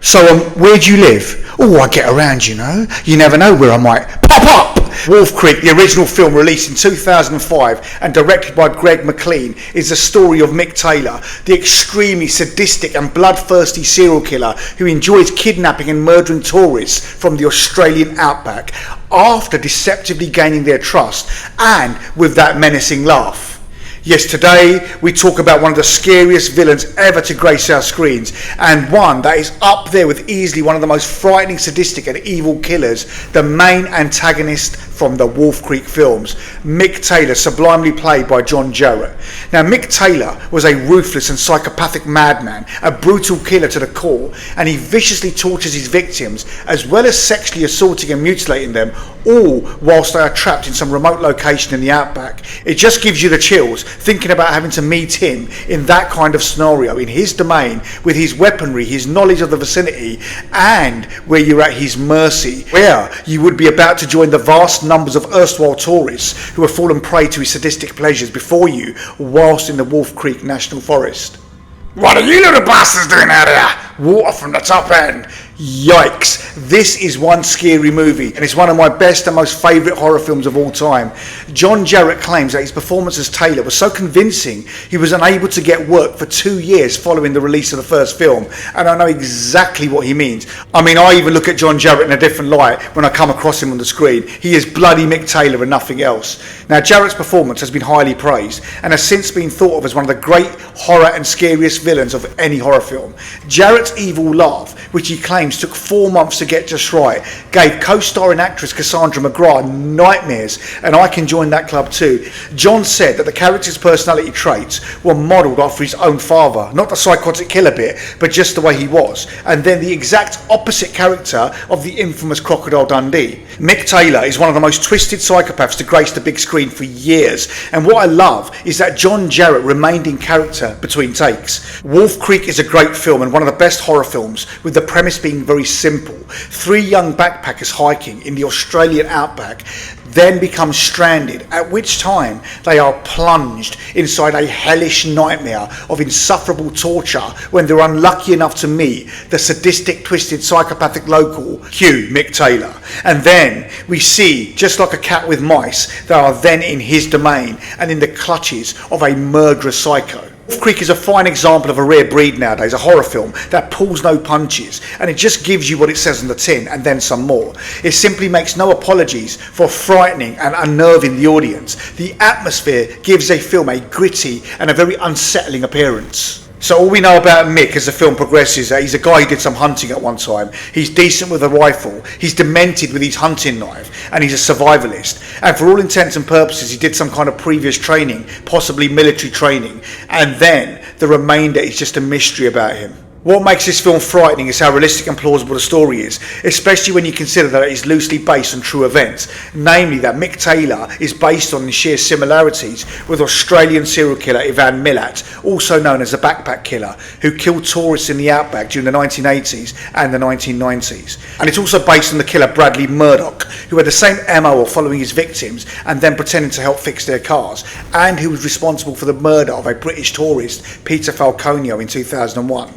So, where do you live? Oh, I get around, you know. You never know where I might pop up. Wolf Creek, the original film released in 2005 and directed by Greg McLean, is the story of Mick Taylor, the extremely sadistic and bloodthirsty serial killer who enjoys kidnapping and murdering tourists from the Australian Outback after deceptively gaining their trust and with that menacing laugh. Yes, today we talk about one of the scariest villains ever to grace our screens, and one that is up there with easily one of the most frightening, sadistic and evil killers, the main antagonist from the Wolf Creek films, Mick Taylor, sublimely played by John Jarratt. Now, Mick Taylor was a ruthless and psychopathic madman, a brutal killer to the core, and he viciously tortures his victims, as well as sexually assaulting and mutilating them, all whilst they are trapped in some remote location in the Outback. It just gives you the chills thinking about having to meet him in that kind of scenario, in his domain, with his weaponry, his knowledge of the vicinity, and where you're at his mercy, where you would be about to join the vast numbers of erstwhile tourists who have fallen prey to his sadistic pleasures before you whilst in the Wolf Creek National Forest. What are you little bastards doing out here? Water from the top end. Yikes, this is one scary movie, and it's one of my best and most favourite horror films of all time. John Jarratt claims that his performance as Taylor was so convincing he was unable to get work for 2 years following the release of the first film, and I know exactly what he means. I mean, I even look at John Jarratt in a different light when I come across him on the screen. He is bloody Mick Taylor and nothing else. Now, Jarratt's performance has been highly praised and has since been thought of as one of the great horror and scariest villains of any horror film. Jarratt's evil laugh, which he claims took 4 months to get just right, gave co-starring actress Cassandra McGrath nightmares, and I can join that club too. John said that the character's personality traits were modelled after his own father, not the psychotic killer bit, but just the way he was, and then the exact opposite character of the infamous Crocodile Dundee. Mick Taylor is one of the most twisted psychopaths to grace the big screen for years, and what I love is that John Jarratt remained in character between takes. Wolf Creek is a great film and one of the best horror films, with the premise being very simple. 3 young backpackers hiking in the Australian Outback then become stranded, at which time they are plunged inside a hellish nightmare of insufferable torture when they're unlucky enough to meet the sadistic, twisted, psychopathic local, Hugh Mick Taylor. And then we see, just like a cat with mice, they are then in his domain and in the clutches of a murderous psycho. Wolf Creek is a fine example of a rare breed nowadays, a horror film that pulls no punches, and it just gives you what it says on the tin and then some more. It simply makes no apologies for frightening and unnerving the audience. The atmosphere gives a film a gritty and a very unsettling appearance. So all we know about Mick as the film progresses is that he's a guy who did some hunting at one time. He's decent with a rifle, he's demented with his hunting knife, and he's a survivalist. And for all intents and purposes, he did some kind of previous training, possibly military training, and then the remainder is just a mystery about him. What makes this film frightening is how realistic and plausible the story is, especially when you consider that it is loosely based on true events, namely that Mick Taylor is based on the sheer similarities with Australian serial killer Ivan Milat, also known as the Backpack Killer, who killed tourists in the Outback during the 1980s and the 1990s. And it's also based on the killer Bradley Murdoch, who had the same MO of following his victims and then pretending to help fix their cars, and who was responsible for the murder of a British tourist, Peter Falconio, in 2001.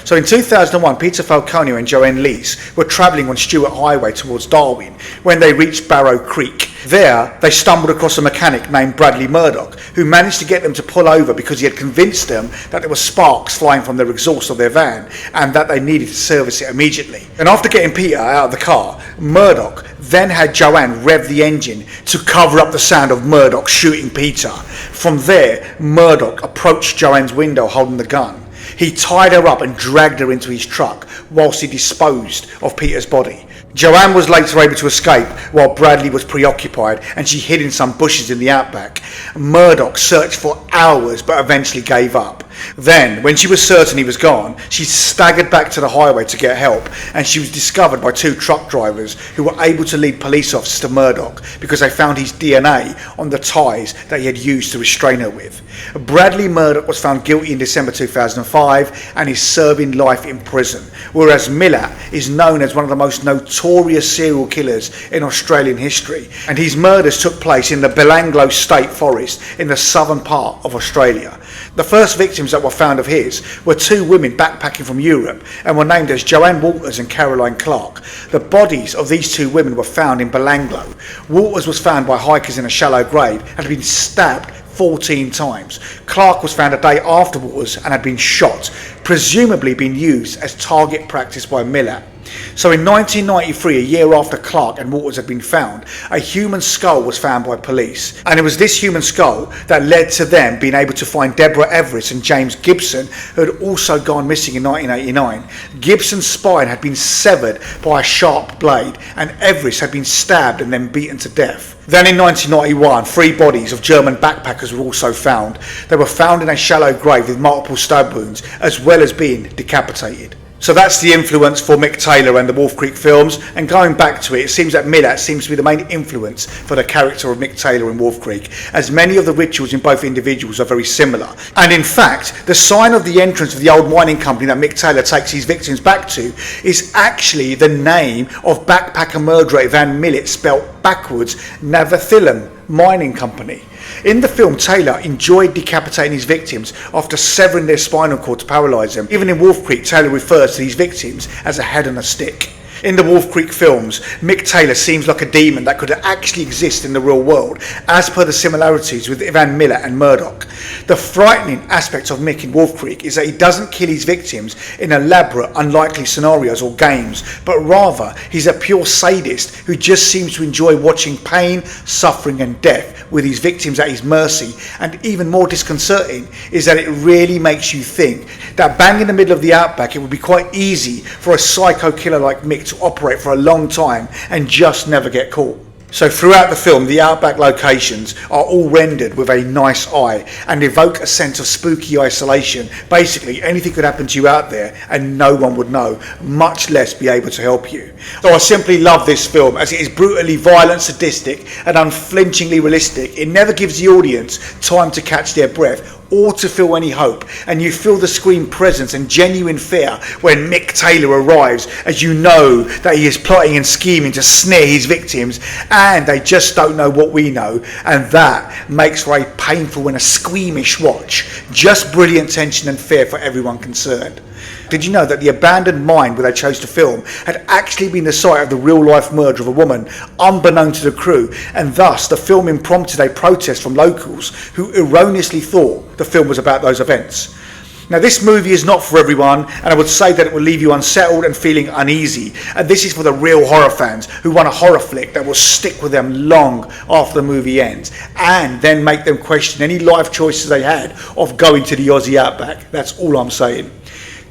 So in 2001, Peter Falconio and Joanne Lees were travelling on Stewart Highway towards Darwin when they reached Barrow Creek. There, they stumbled across a mechanic named Bradley Murdoch, who managed to get them to pull over because he had convinced them that there were sparks flying from their exhaust of their van and that they needed to service it immediately. And after getting Peter out of the car, Murdoch then had Joanne rev the engine to cover up the sound of Murdoch shooting Peter. From there, Murdoch approached Joanne's window holding the gun. He tied her up and dragged her into his truck whilst he disposed of Peter's body. Joanne was later able to escape while Bradley was preoccupied, and she hid in some bushes in the Outback. Murdoch searched for hours but eventually gave up. Then, when she was certain he was gone, she staggered back to the highway to get help, and she was discovered by 2 truck drivers who were able to lead police officers to Murdoch because they found his DNA on the ties that he had used to restrain her with. Bradley Murdoch was found guilty in December 2005 and is serving life in prison, whereas Milat is known as one of the most notorious serial killers in Australian history, and his murders took place in the Belanglo State Forest in the southern part of Australia. The first victims victims that were found of his were two women backpacking from Europe and were named as Joanne Walters and Caroline Clark. The bodies of these two women were found in Belanglo. Walters was found by hikers in a shallow grave and had been stabbed 14 times. Clark was found a day after Walters and had been shot, presumably being used as target practice by Miller. So in 1993, a year after Clark and Walters had been found, a human skull was found by police. And it was this human skull that led to them being able to find Deborah Everett and James Gibson, who had also gone missing in 1989. Gibson's spine had been severed by a sharp blade, and Everett had been stabbed and then beaten to death. Then in 1991, 3 bodies of German backpackers were also found. They were found in a shallow grave with multiple stab wounds, as well as being decapitated. So that's the influence for Mick Taylor and the Wolf Creek films, and going back to it, it seems that Miller seems to be the main influence for the character of Mick Taylor in Wolf Creek, as many of the rituals in both individuals are very similar. And in fact, the sign of the entrance of the old mining company that Mick Taylor takes his victims back to is actually the name of backpacker murderer Van Millet, spelt backwards, Navathilum Mining Company. In the film, Taylor enjoyed decapitating his victims after severing their spinal cord to paralyse them. Even in Wolf Creek, Taylor refers to these victims as a head on a stick. In the Wolf Creek films, Mick Taylor seems like a demon that could actually exist in the real world, as per the similarities with Van Miller and Murdoch. The frightening aspect of Mick in Wolf Creek is that he doesn't kill his victims in elaborate, unlikely scenarios or games, but rather he's a pure sadist who just seems to enjoy watching pain, suffering and death with his victims at his mercy. And even more disconcerting is that it really makes you think that bang in the middle of the Outback, it would be quite easy for a psycho killer like Mick to operate for a long time and just never get caught. So throughout the film, the Outback locations are all rendered with a nice eye and evoke a sense of spooky isolation. Basically, anything could happen to you out there and no one would know, much less be able to help you. So I simply love this film as it is brutally violent, sadistic and unflinchingly realistic. It never gives the audience time to catch their breath or to feel any hope, and you feel the screen presence and genuine fear when Mick Taylor arrives, as you know that he is plotting and scheming to snare his victims, and they just don't know what we know, and that makes for a painful and a squeamish watch. Just brilliant tension and fear for everyone concerned. Did you know that the abandoned mine where they chose to film had actually been the site of the real-life murder of a woman, unbeknown to the crew, and thus the filming prompted a protest from locals who erroneously thought the film was about those events. Now, this movie is not for everyone, and I would say that it will leave you unsettled and feeling uneasy. And this is for the real horror fans who want a horror flick that will stick with them long after the movie ends, and then make them question any life choices they had of going to the Aussie Outback. That's all I'm saying.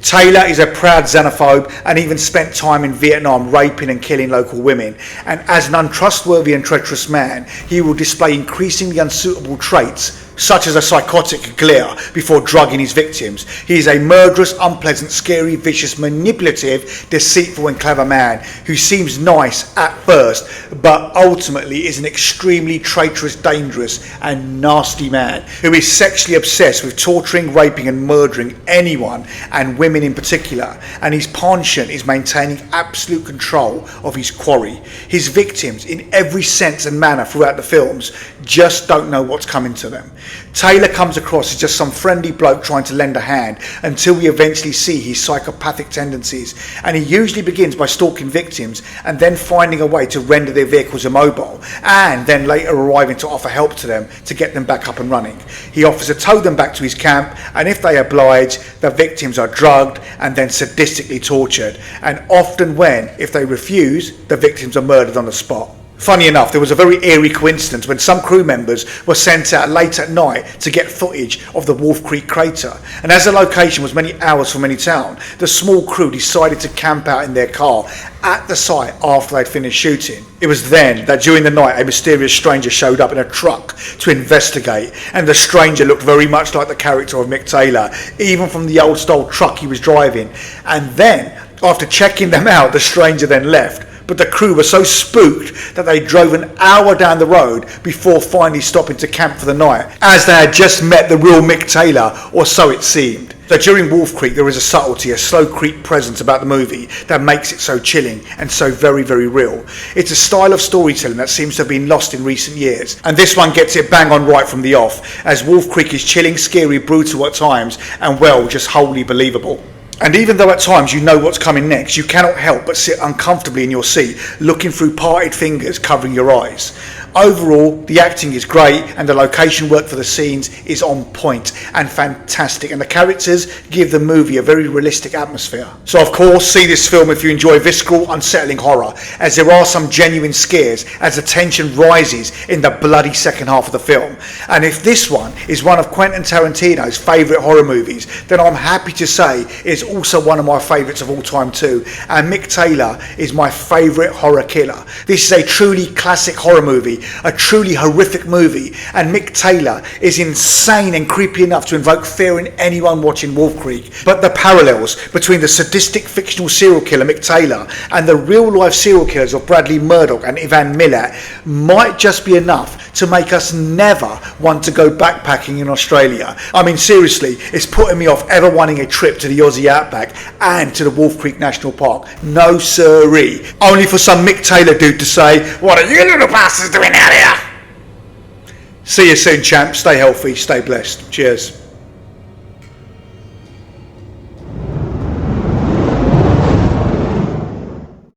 Taylor is a proud xenophobe and even spent time in Vietnam raping and killing local women. And as an untrustworthy and treacherous man, he will display increasingly unsuitable traits, such as a psychotic glare before drugging his victims. He is a murderous, unpleasant, scary, vicious, manipulative, deceitful and clever man who seems nice at first, but ultimately is an extremely traitorous, dangerous and nasty man who is sexually obsessed with torturing, raping and murdering anyone, and women in particular, and his penchant is maintaining absolute control of his quarry. His victims, in every sense and manner throughout the films, just don't know what's coming to them. Taylor comes across as just some friendly bloke trying to lend a hand until we eventually see his psychopathic tendencies, and he usually begins by stalking victims and then finding a way to render their vehicles immobile, and then later arriving to offer help to them to get them back up and running. He offers to tow them back to his camp, and if they oblige, the victims are drugged and then sadistically tortured, and often if they refuse, the victims are murdered on the spot. Funny enough, there was a very eerie coincidence when some crew members were sent out late at night to get footage of the Wolf Creek crater, and as the location was many hours from any town, the small crew decided to camp out in their car at the site after they'd finished shooting. It was then that during the night a mysterious stranger showed up in a truck to investigate, and the stranger looked very much like the character of Mick Taylor, even from the old style truck he was driving. And then, after checking them out, the stranger then left, but the crew were so spooked that they drove an hour down the road before finally stopping to camp for the night, as they had just met the real Mick Taylor, or so it seemed. So during Wolf Creek there is a subtlety, a slow creep presence about the movie that makes it so chilling and so very, very real. It's a style of storytelling that seems to have been lost in recent years, and this one gets it bang on right from the off, as Wolf Creek is chilling, scary, brutal at times, and well, just wholly believable. And even though at times you know what's coming next, you cannot help but sit uncomfortably in your seat, looking through parted fingers covering your eyes. Overall, the acting is great and the location work for the scenes is on point and fantastic, and the characters give the movie a very realistic atmosphere. So of course, see this film if you enjoy visceral, unsettling horror, as there are some genuine scares as the tension rises in the bloody second half of the film. And if this one is one of Quentin Tarantino's favourite horror movies, then I'm happy to say it's also one of my favourites of all time too, and Mick Taylor is my favourite horror killer. This is a truly classic horror movie, a truly horrific movie, and Mick Taylor is insane and creepy enough to invoke fear in anyone watching Wolf Creek. But the parallels between the sadistic fictional serial killer Mick Taylor and the real life serial killers of Bradley Murdoch and Ivan Milat might just be enough to make us never want to go backpacking in Australia. I mean seriously, it's putting me off ever wanting a trip to the Aussie Outback and to the Wolf Creek National Park. No siree. Only for some Mick Taylor dude to say, "What are you little bastards doing out here?" See you soon, champ. Stay healthy, stay blessed. Cheers.